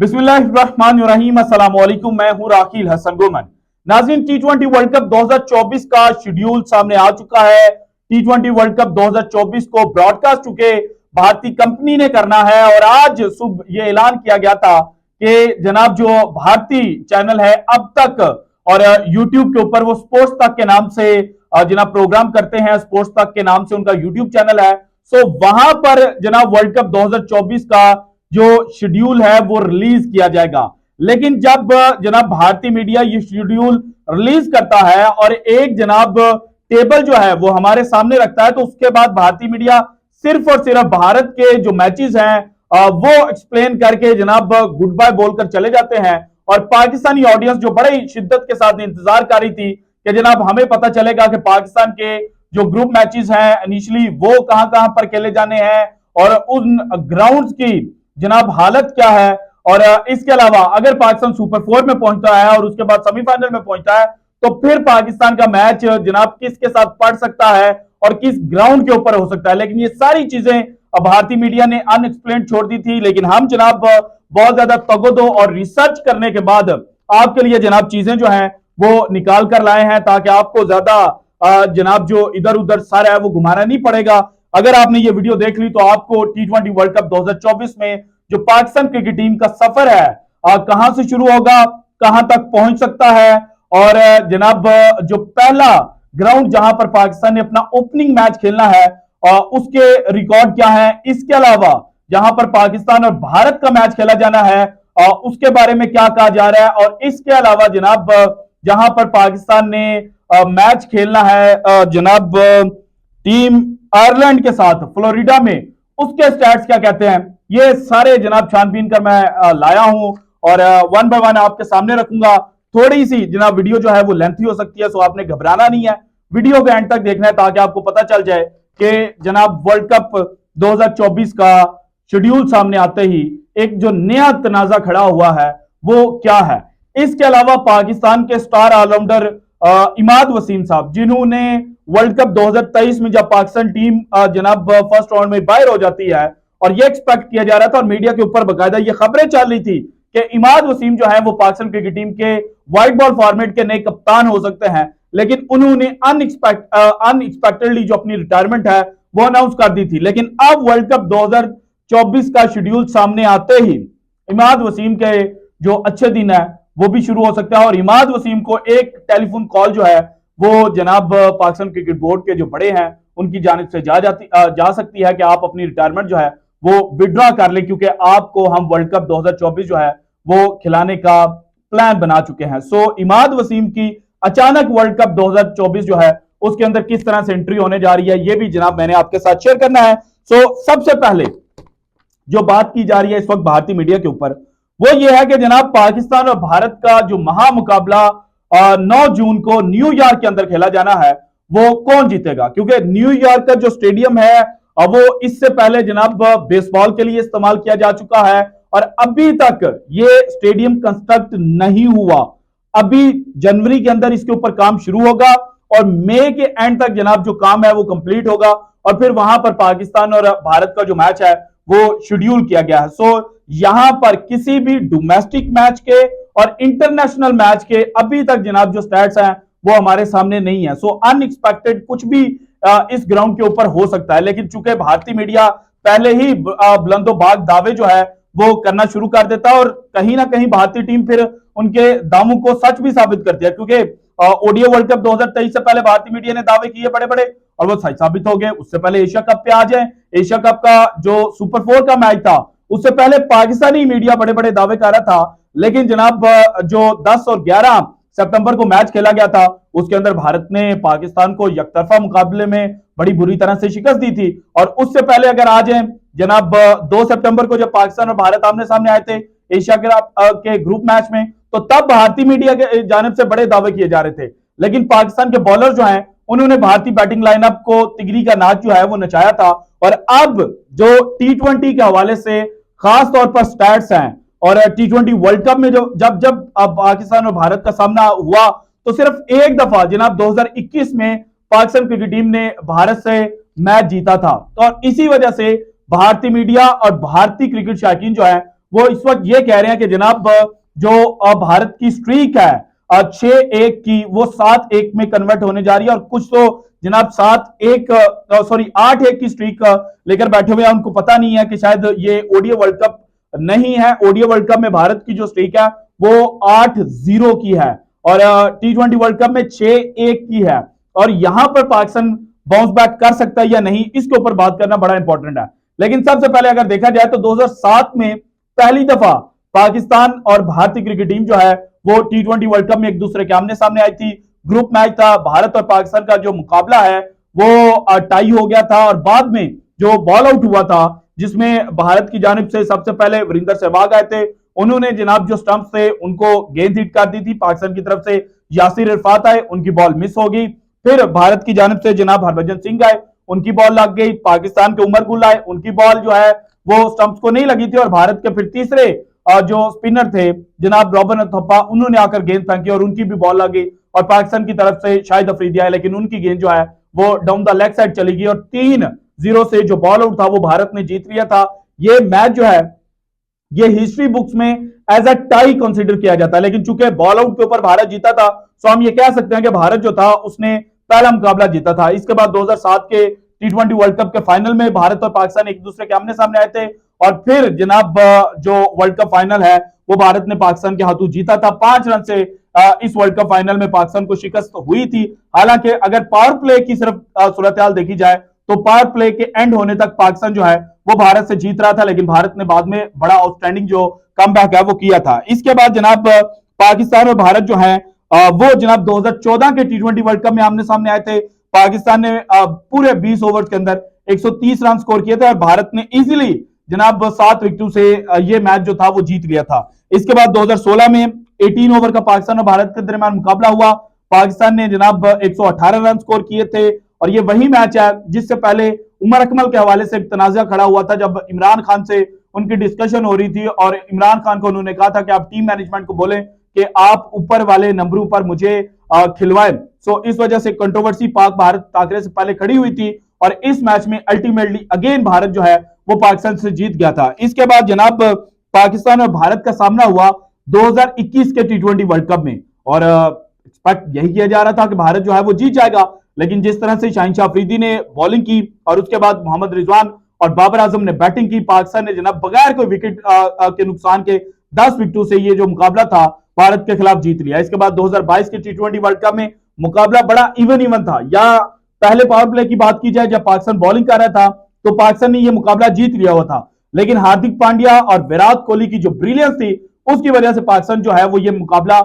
बिस्मिल्लाहिर्रहमानिर्रहीम, अस्सलाम वालेकुम। मैं हूं राखिल हसन गोमन। नाज़रीन, टी20 वर्ल्ड कप 2024 का शेड्यूल सामने आ चुका है। टी20 वर्ल्ड कप 2024 को ब्रॉडकास्ट चुके भारतीय कंपनी ने करना है और आज सुबह यह ऐलान किया गया था कि जनाब जो भारतीय चैनल है अब तक और यूट्यूब के ऊपर वो स्पोर्ट्स तक के नाम से जनाब प्रोग्राम करते हैं, स्पोर्ट्स तक के नाम से उनका यूट्यूब चैनल है। सो वहां पर जनाब वर्ल्ड कप 2024 का जो शेड्यूल है वो रिलीज किया जाएगा। लेकिन जब जनाब भारतीय मीडिया ये शेड्यूल रिलीज करता है और एक जनाब टेबल जो है वो हमारे सामने रखता है, तो उसके बाद भारतीय मीडिया सिर्फ और सिर्फ भारत के जो मैचेस हैं वो एक्सप्लेन करके जनाब गुड बाय बोलकर चले जाते हैं। और पाकिस्तानी ऑडियंस जो बड़े शिद्दत के साथ इंतजार कर रही थी कि जनाब हमें पता चलेगा कि पाकिस्तान के जो ग्रुप मैचेस हैं इनिशियली वो कहां कहां पर खेले जाने हैं और उन ग्राउंड्स की जनाब हालत क्या है। और इसके अलावा अगर पाकिस्तान सुपर 4 में पहुंचता है और उसके बाद सेमीफाइनल में पहुंचता है तो फिर पाकिस्तान का मैच जनाब किसके साथ पड़ सकता है और किस ग्राउंड के ऊपर हो सकता है। लेकिन ये सारी चीजें भारतीय मीडिया ने अनएक्सप्लेन्ड छोड़ दी थी। लेकिन हम जनाब बहुत ज्यादा तगदो और रिसर्च करने के बाद आपके लिए जनाब चीजें जो हैं वो निकाल कर लाए हैं ताकि आपको ज्यादा जनाब जो इधर उधर सारा है वो घुमाना नहीं पड़ेगा। अगर आपने ये वीडियो देख ली तो आपको टी20 वर्ल्ड कप 2024 में जो पाकिस्तान क्रिकेट टीम का सफर है कहां से शुरू होगा, कहां तक पहुंच सकता है और जनाब जो पहला ग्राउंड जहां पर पाकिस्तान ने अपना ओपनिंग मैच खेलना है उसके रिकॉर्ड क्या है। इसके अलावा जहां पर पाकिस्तान और भारत का मैच खेला जाना है उसके बारे में क्या कहा जा रहा है। और इसके अलावा जनाब जहां पर पाकिस्तान ने मैच खेलना है जनाब टीम आयरलैंड के साथ फ्लोरिडा में, उसके स्टैट्स क्या कहते हैं, ये सारे जनाब छानबीन कर मैं लाया हूं और वन बाय वन आपके सामने रखूंगा। थोड़ी सी जनाब वीडियो जो है वो लेंथी हो सकती है, सो आपने घबराना नहीं है, वीडियो के एंड तक देखना है ताकि आपको पता चल जाए कि जनाब वर्ल्ड कप 2024 का शेड्यूल सामने आते ही एक जो नया तनाजा खड़ा हुआ है वो क्या है। इसके अलावा पाकिस्तान के स्टार ऑलराउंडर इमाद वसीम साहब, जिन्होंने वर्ल्ड कप 2023 में जब पाकिस्तान टीम जनाब फर्स्ट राउंड में बाहर हो जाती है और ये एक्सपेक्ट किया जा रहा था और मीडिया के ऊपर बकायदा ये खबरें चल रही थी कि इमाद वसीम जो है वो पाकिस्तान क्रिकेट टीम के व्हाइट बॉल फॉर्मेट के नए कप्तान हो सकते हैं, लेकिन उन्होंने अनएक्सपेक्टेडली जो अपनी रिटायरमेंट है वो अनाउंस कर दी थी। लेकिन अब वर्ल्ड कप 2024 का शेड्यूल सामने आते ही इमाद वसीम के जो अच्छे दिन है वो भी शुरू हो सकता है और इमाद वसीम को एक टेलीफोन कॉल जो है वो जनाब पाकिस्तान क्रिकेट बोर्ड के जो बड़े हैं उनकी जानिब से जा सकती है कि आप अपनी रिटायरमेंट जो है वो विड्रॉ कर ले, क्योंकि आपको हम वर्ल्ड कप 2024 जो है वो खिलाने का प्लान बना चुके हैं। सो इमाद वसीम की अचानक वर्ल्ड कप 2024 जो है उसके अंदर किस तरह से एंट्री होने जा रही है ये भी जनाब मैंने आपके साथ शेयर करना है। सो सबसे पहले जो बात की जा रही है इस वक्त भारतीय मीडिया के ऊपर वो ये है कि जनाब पाकिस्तान और भारत का जो महामुकाबला 9 जून को न्यूयॉर्क के अंदर खेला जाना है वो कौन जीतेगा, क्योंकि न्यूयॉर्क का जो स्टेडियम है वो इससे पहले जनाब बेसबॉल के लिए इस्तेमाल किया जा चुका है और अभी तक ये स्टेडियम कंस्ट्रक्ट नहीं हुआ। अभी जनवरी के अंदर इसके ऊपर काम शुरू होगा और मई के एंड तक जनाब जो काम है वो कंप्लीट होगा और फिर वहां पर पाकिस्तान और भारत का जो मैच है वो शेड्यूल किया गया है। सो यहां पर किसी भी डोमेस्टिक मैच के और इंटरनेशनल मैच के अभी तक जनाब जो स्टैट्स हैं वो हमारे सामने नहीं है। सो अनएक्सपेक्टेड कुछ भी इस ग्राउंड के ऊपर हो सकता है, लेकिन चूंकि भारतीय मीडिया पहले ही बुलंदोबाग दावे जो है वो करना शुरू कर देता है और कहीं ना कहीं भारतीय टीम फिर उनके दावों को सच भी साबित करती है, क्योंकि ओडीआई वर्ल्ड कप 2023 से पहले भारतीय मीडिया ने दावे किए बड़े बड़े और वो सच साबित हो गए। उससे पहले एशिया कप पे आ जाए, एशिया कप का जो सुपर 4 का मैच था उससे पहले पाकिस्तानी मीडिया बड़े बड़े दावे कर रहा था, लेकिन जनाब जो 10 और 11 सितंबर को मैच खेला गया था उसके अंदर भारत ने पाकिस्तान को एकतरफा मुकाबले में बड़ी बुरी तरह से शिकस्त दी थी। और उससे पहले अगर आ जाए जनाब 2 सितंबर को जब पाकिस्तान और भारत आमने सामने आए थे एशिया के ग्रुप मैच में, तो तब भारतीय मीडिया के जानिब से बड़े दावे किए जा रहे थे, लेकिन पाकिस्तान के बॉलर जो हैं उन्होंने भारतीय बैटिंग लाइनअप को तिगरी का नाच जो है वो नचाया था। और अब जो टी20 के हवाले से खास तौर पर स्टैट्स हैं और टी20 वर्ल्ड कप में जो जब पाकिस्तान और भारत का सामना हुआ तो सिर्फ एक दफा जनाब 2021 में पाकिस्तान क्रिकेट टीम ने भारत से मैच जीता था। तो और इसी वजह से भारतीय मीडिया और भारतीय क्रिकेट शौकीन जो है वो इस वक्त ये कह रहे हैं कि जनाब जो भारत की स्ट्रीक है 6-1 की, वो 7-1 में कन्वर्ट होने जा रही है। और कुछ तो जनाब 8-1 की स्ट्रीक लेकर बैठे हुए हैं। उनको पता नहीं है कि शायद ये ओडीआई वर्ल्ड कप नहीं है। ओडीआई वर्ल्ड कप में भारत की जो स्ट्रीक है वो 8-0 की है और T20 वर्ल्ड कप में 6-1 की है। और यहां पर पाकिस्तान बाउंस बैक कर सकता है या नहीं, इसके ऊपर बात करना बड़ा इंपॉर्टेंट है। लेकिन सबसे पहले अगर देखा जाए तो 2007 में पहली दफा पाकिस्तान और भारतीय क्रिकेट टीम जो है वो T20 वर्ल्ड कप में एक दूसरे के आमने सामने आई थी। ग्रुप मैच था, भारत और पाकिस्तान का जो मुकाबला है वो टाई हो गया था और बाद में जो बॉल आउट हुआ था जिसमें भारत की जानिब से सबसे पहले वीरेंद्र सहवाग आए थे, उन्होंने जनाब जो स्टंप थे उनको गेंद हिट कर दी थी। पाकिस्तान की तरफ से यासिर इरफात आए, उनकी बॉल मिस हो गई। फिर भारत की जानिब से जनाब हरभजन सिंह आए, उनकी बॉल लग गई। पाकिस्तान के उमर गुल आए, उनकी बॉल जो है वो स्टंप्स को नहीं लगी थी। और भारत के फिर तीसरे जो स्पिनर थे जनाब रॉबिन थप्पा, उन्होंने आकर गेंद फेंकी और उनकी भी बॉल लगी। और पाकिस्तान की तरफ से शाहिद अफरीदी आए, लेकिन उनकी गेंद जो है वो डाउन द लेग साइड चली गई और 3-0 से जो बॉल आउट था वो भारत ने जीत लिया था। ये मैच जो है ये हिस्ट्री बुक्स में एज अ टाई कंसीडर किया जाता है। लेकिन चूंकि बॉल आउट के ऊपर भारत जीता था, तो हम ये कह सकते हैं कि भारत जो था उसने पहला मुकाबला जीता था। इसके बाद 2007 के T20 वर्ल्ड कप के फाइनल में भारत और पाकिस्तान एक दूसरे के आमने सामने आए थे और फिर जनाब जो वर्ल्ड कप फाइनल है वो भारत ने पाकिस्तान के हाथों जीता था। 5 रन से इस वर्ल्ड कप फाइनल में पाकिस्तान को शिकस्त हुई थी। हालांकि अगर पावर प्ले की सिर्फ सूरत हाल देखी जाए तो पावर प्ले के एंड होने तक पाकिस्तान जो है वो भारत से जीत रहा था, लेकिन भारत ने बाद में बड़ा आउटस्टैंडिंग जो कमबैक है वो किया था। इसके बाद जनाब पाकिस्तान और भारत जो है वो जनाब 2014 के T20 वर्ल्ड कप में आमने सामने आए थे। पाकिस्तान ने पूरे 20 ओवर के अंदर 130 रन स्कोर किए थे और भारत ने इजीली जनाब 7 विकेटों से ये मैच जो था वो जीत लिया था। इसके बाद 2016 में 18 ओवर का पाकिस्तान और भारत के दरमियान मुकाबला हुआ। पाकिस्तान ने जनाब 118 रन स्कोर किए थे और ये वही मैच है जिससे पहले उमर अकमल के हवाले से एक तनाजा खड़ा हुआ था, जब इमरान खान से उनकी डिस्कशन हो रही थी और इमरान खान को उन्होंने कहा था कि आप टीम मैनेजमेंट को बोलें कि आप ऊपर वाले नंबरों पर मुझे खिलवाएं। सो इस वजह से कंट्रोवर्सी पाक भारत टाकरे से पहले खड़ी हुई थी और इस मैच में अल्टीमेटली अगेन भारत जो है वो पाकिस्तान से जीत गया था। इसके बाद जनाब पाकिस्तान और भारत का सामना हुआ 2021 के T20 वर्ल्ड कप में और एक्सपेक्ट यही किया जा रहा था कि भारत जो है वो जीत जाएगा, लेकिन जिस तरह से शाहिन शाह अफरीदी ने बॉलिंग की और उसके बाद मोहम्मद रिजवान और बाबर आजम ने बैटिंग की, पाकिस्तान ने जनाब बगैर कोई विकेट के नुकसान के 10 विकेटों से ये जो मुकाबला था भारत के खिलाफ जीत लिया। इसके बाद 2022 के T20 वर्ल्ड कप में मुकाबला बड़ा इवन था। या पहले पावर प्ले की बात की जाए, जब पाकिस्तान बॉलिंग कर रहा था तो पाकिस्तान ने यह मुकाबला जीत लिया हुआ था, लेकिन हार्दिक पांड्या और विराट कोहली की जो ब्रिलियंस थी उसकी वजह से पाकिस्तान जो है वो ये मुकाबला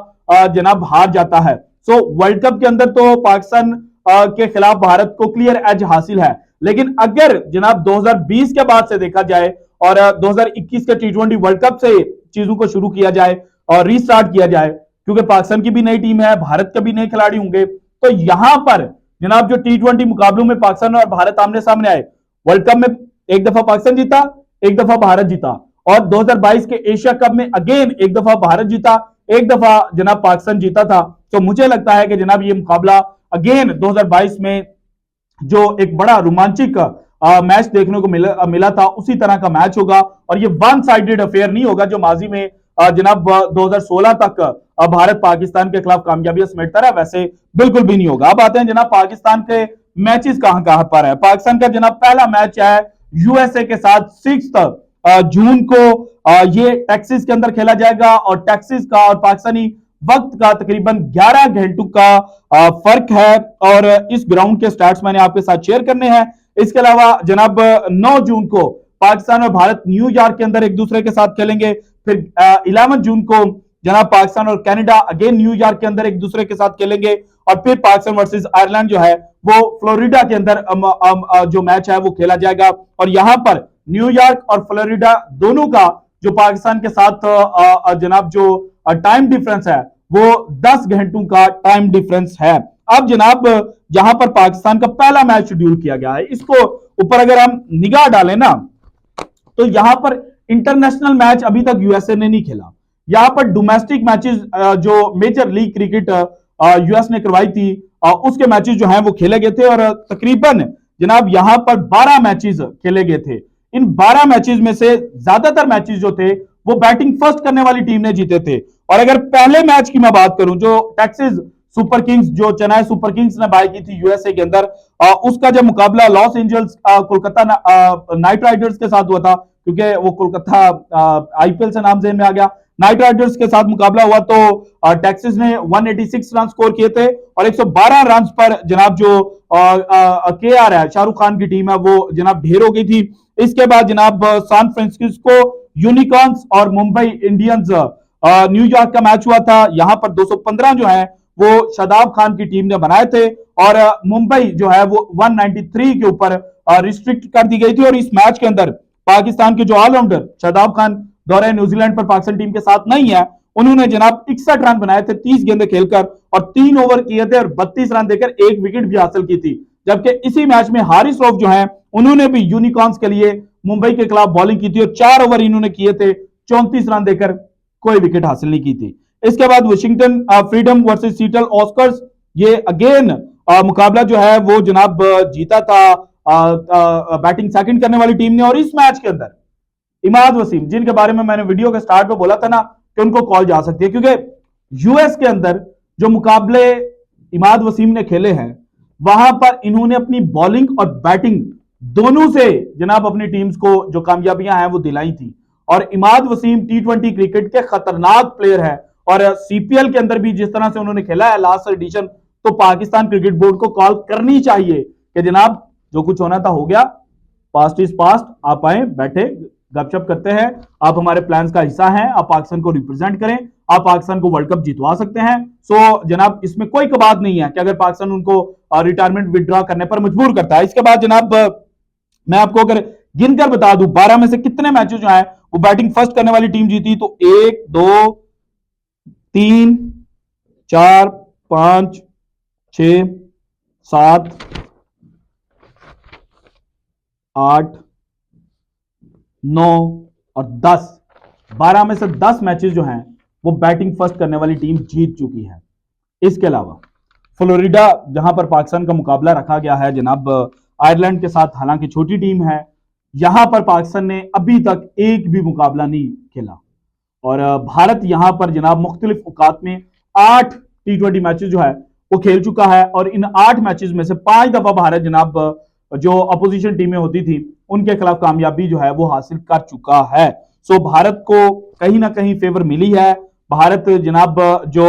जनाब हार जाता है। सो वर्ल्ड कप के अंदर तो पाकिस्तान के खिलाफ भारत को क्लियर एज हासिल है, लेकिन अगर जनाब 2020 के बाद से देखा जाए और 2021 के T20 वर्ल्ड कप से चीजों को शुरू किया जाए और रीस्टार्ट किया जाए, क्योंकि पाकिस्तान की भी नई टीम है, भारत के भी नए खिलाड़ी होंगे, तो यहां पर जनाब जो T20 मुकाबलों में पाकिस्तान और भारत आमने सामने आए, वर्ल्ड कप में एक दफा पाकिस्तान जीता, एक दफा भारत जीता और 2022 के एशिया कप में अगेन एक दफा भारत जीता, एक दफा जनाब पाकिस्तान जीता था। तो मुझे लगता है कि जनाब ये मुकाबला अगेन 2022 में जो एक बड़ा रोमांचक मैच देखने को मिला था उसी तरह का मैच होगा और ये वन साइडेड अफेयर नहीं होगा जो माजी में जनाब 2016 तक भारत पाकिस्तान के खिलाफ कामयाबियां समेटता रहा, वैसे बिल्कुल भी नहीं होगा। अब आते हैं जनाब पाकिस्तान के मैचेस कहां कहां पर है। पाकिस्तान का जनाब पहला मैच है यूएसए के साथ 6 जून को ये टेक्सास के अंदर खेला जाएगा और टेक्सास का और पाकिस्तानी वक्त का तकरीबन 11 घंटों का फर्क है और इस ग्राउंड के स्टार्ट्स मैंने आपके साथ शेयर करने हैं। इसके अलावा जनाब 9 जून को पाकिस्तान और भारत न्यूयॉर्क के अंदर एक दूसरे के साथ खेलेंगे। फिर 11 जून को जनाब पाकिस्तान और कनाडा अगेन न्यूयॉर्क के अंदर एक दूसरे के साथ खेलेंगे और फिर पाकिस्तान वर्सेस आयरलैंड जो है वो फ्लोरिडा के अंदर जो मैच है वो खेला जाएगा और यहां पर न्यूयॉर्क और फ्लोरिडा दोनों का जो पाकिस्तान के साथ जनाब जो टाइम डिफरेंस है वो 10 घंटों का टाइम डिफरेंस है। अब जनाब जहां पर पाकिस्तान का पहला मैच शेड्यूल किया गया है, इसको ऊपर अगर हम निगाह डालें ना तो यहां पर इंटरनेशनल मैच अभी तक यूएसए ने नहीं खेला। यहां पर डोमेस्टिक मैचेस जो मेजर लीग क्रिकेट यूएस ने करवाई थी उसके मैचेस जो हैं वो खेले गए थे और तकरीबन जनाब यहां पर 12 मैचेस खेले गए थे। इन 12 मैचेस में से ज्यादातर मैचेस जो थे वो बैटिंग फर्स्ट करने वाली टीम ने जीते थे। और अगर पहले मैच की मैं बात करूं जो टेक्सास सुपर किंग्स जो चेन्नई सुपर किंग्स ने बाय की थी यूएसए के अंदर, उसका जब मुकाबला Los Angeles Kolkata night Riders के साथ हुआ था, क्योंकि वो कोलकाता आईपीएल से नाम जेन में आ गया, नाइट राइडर्स के साथ मुकाबला हुआ तो टेक्सास ने 186 रन स्कोर किए थे और 112 रन पर जनाब जो केआर है शाहरुख खान की टीम है वो जनाब ढेर हो गई थी। इसके बाद जनाब सैन फ्रांसिस्को यूनिकॉर्न्स और मुंबई इंडियंस न्यूयॉर्क का मैच हुआ था। यहां पर 215 जो है वो शादाब खान की टीम ने बनाए थे और मुंबई जो है वो 193 के ऊपर रिस्ट्रिक्ट कर दी गई थी। और इस मैच के अंदर पाकिस्तान के जो ऑलराउंडर शादाब खान दौरे न्यूजीलैंड पर पाकिस्तान टीम के साथ नहीं है, उन्होंने जनाब 61 रन बनाए थे 30 गेंदें खेलकर और 3 ओवर किए थे और 32 रन देकर एक विकेट भी हासिल की थी। जबकि इसी मैच में हारिस रऊफ जो है उन्होंने भी यूनिकॉर्न्स के लिए मुंबई के खिलाफ बॉलिंग की थी और 4 ओवर इन्होंने किए थे, 34 रन देकर कोई विकेट हासिल नहीं की थी। इसके बाद वॉशिंगटन फ्रीडम वर्सेस सीटल ऑस्कर्स, ये अगेन मुकाबला जो है वो जनाब जीता था बैटिंग सेकंड करने वाली टीम ने। और इस मैच के अंदर इमाद वसीम, जिनके बारे में मैंने वीडियो के स्टार्ट में बोला था ना कि उनको कॉल जा सकती है, क्योंकि यूएस के अंदर जो मुकाबले इमाद वसीम ने खेले हैं वहां पर इन्होंने अपनी बॉलिंग और बैटिंग दोनों से जनाब अपनी टीम्स को जो कामयाबियां हैं वो दिलाई थी। और इमाद वसीम टी20 क्रिकेट के खतरनाक प्लेयर है और सीपीएल के अंदर भी जिस तरह से उन्होंने खेला है लास्ट एडिशन, तो पाकिस्तान क्रिकेट बोर्ड को कॉल करनी चाहिए कि जनाब जो कुछ होना था हो गया, पास्ट इज पास्ट, आप आए बैठे गपशप करते हैं, आप हमारे प्लान्स का हिस्सा हैं, आप पाकिस्तान को रिप्रेजेंट करें, आप पाकिस्तान को वर्ल्ड कप जितवा सकते हैं। सो जनाब इसमें कोई कबात नहीं है कि अगर पाकिस्तान उनको रिटायरमेंट विड्रॉ करने पर मजबूर करता है। इसके बाद जनाब मैं आपको अगर गिनकर बता दूं 12 में से कितने मैचेस जो हैं वो बैटिंग फर्स्ट करने वाली टीम जीती, तो 1 2 3 4 5 6 7 8 9 और 10, 12 में से 10 मैचेस जो हैं वो बैटिंग फर्स्ट करने वाली टीम जीत चुकी है। इसके अलावा फ्लोरिडा जहां पर पाकिस्तान का मुकाबला रखा गया है जनाब आयरलैंड के साथ, हालांकि छोटी टीम है, यहां पर पाकिस्तान ने अभी तक एक भी मुकाबला नहीं खेला और भारत यहां पर जनाब मुख्तलिफ औकात में 8 टी20 मैचेस जो है वो खेल चुका है और इन 8 मैचेस में से 5 दफा भारत जनाब जो अपोजिशन टीमें होती थी उनके खिलाफ कामयाबी जो है वो हासिल कर चुका है। सो भारत को कहीं ना कहीं फेवर मिली है। भारत जनाब जो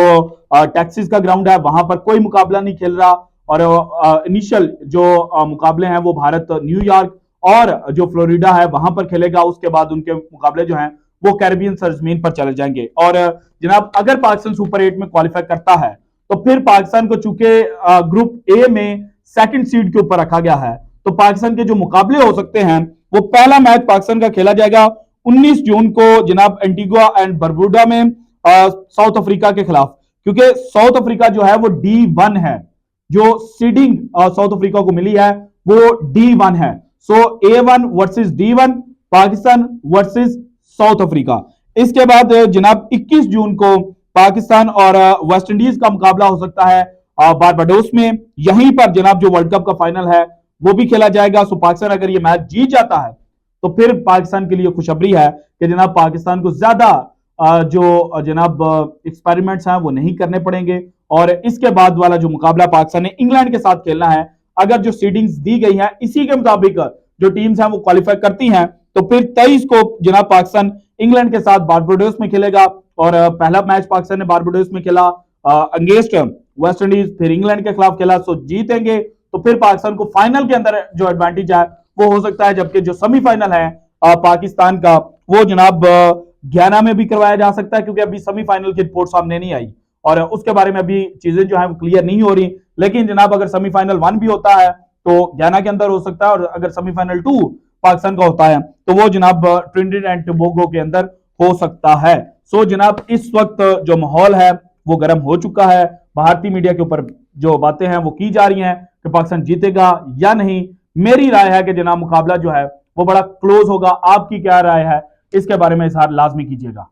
टेक्सास का ग्राउंड है वहां पर कोई मुकाबला नहीं खेल रहा और इनिशियल जो मुकाबले हैं वो भारत न्यूयॉर्क और जो फ्लोरिडा है वहां पर खेलेगा। उसके बाद उनके मुकाबले जो हैं वो कैरिबियन सरजमीन पर चले जाएंगे। और जनाब अगर पाकिस्तान सुपर 8 में क्वालिफाई करता है तो फिर पाकिस्तान को चूंकि ग्रुप ए में सेकंड सीड के ऊपर रखा गया है, तो पाकिस्तान के जो मुकाबले हो सकते हैं वो पहला मैच पाकिस्तान का खेला जाएगा 19 जून को जनाब एंटीगुआ एंड बरबुडा में साउथ अफ्रीका के खिलाफ, क्योंकि साउथ अफ्रीका जो है वो D1 है, जो सीडिंग साउथ अफ्रीका को मिली है वो D1 है। सो A1 versus D1, Pakistan versus south Africa. इसके बाद जनाब 21 जून को पाकिस्तान और वेस्ट इंडीज का मुकाबला हो सकता है बारबाडोस में। यहीं पर जनाब जो वर्ल्ड कप का फाइनल है वो भी खेला जाएगा। सो पाकिस्तान अगर ये मैच जीत जाता है तो फिर पाकिस्तान के लिए खुशखबरी है कि जनाब पाकिस्तान को ज्यादा जो जनाब एक्सपेरिमेंट्स हैं वो नहीं करने पड़ेंगे। और इसके बाद वाला जो मुकाबला पाकिस्तान ने इंग्लैंड के साथ खेलना है, अगर जो सीडिंग्स दी गई हैं इसी के मुताबिक जो टीम्स हैं वो क्वालिफाई करती हैं, तो फिर 23 को जनाब पाकिस्तान इंग्लैंड के साथ बारबाडोस में खेलेगा। और पहला मैच पाकिस्तान ने बारबाडोस में खेला अगेंस्ट वेस्ट इंडीज, फिर इंग्लैंड के खिलाफ खेला, सो जीतेंगे तो फिर पाकिस्तान को फाइनल के अंदर जो एडवांटेज है वो हो सकता है। जबकि जो सेमीफाइनल है पाकिस्तान का वो जनाब गयाना में भी करवाया जा सकता है, क्योंकि अभी सेमीफाइनल की रिपोर्ट सामने नहीं आई और उसके बारे में अभी चीजें जो है वो क्लियर नहीं हो रही। लेकिन जनाब अगर सेमीफाइनल 1 भी होता है तो गयाना के अंदर हो सकता है और अगर सेमीफाइनल 2 पाकिस्तान का होता है तो वो जनाब ट्रिनिडेड एंड टोबैगो के अंदर हो सकता है। सो जनाब इस वक्त जो माहौल है वो गर्म हो चुका है। भारतीय मीडिया के ऊपर जो बातें हैं वो की जा रही हैं कि पाकिस्तान जीतेगा या नहीं। मेरी राय है कि जनाब मुकाबला जो है वो बड़ा क्लोज होगा। आपकी क्या राय है इसके बारे में इजहार लाजमी कीजिएगा।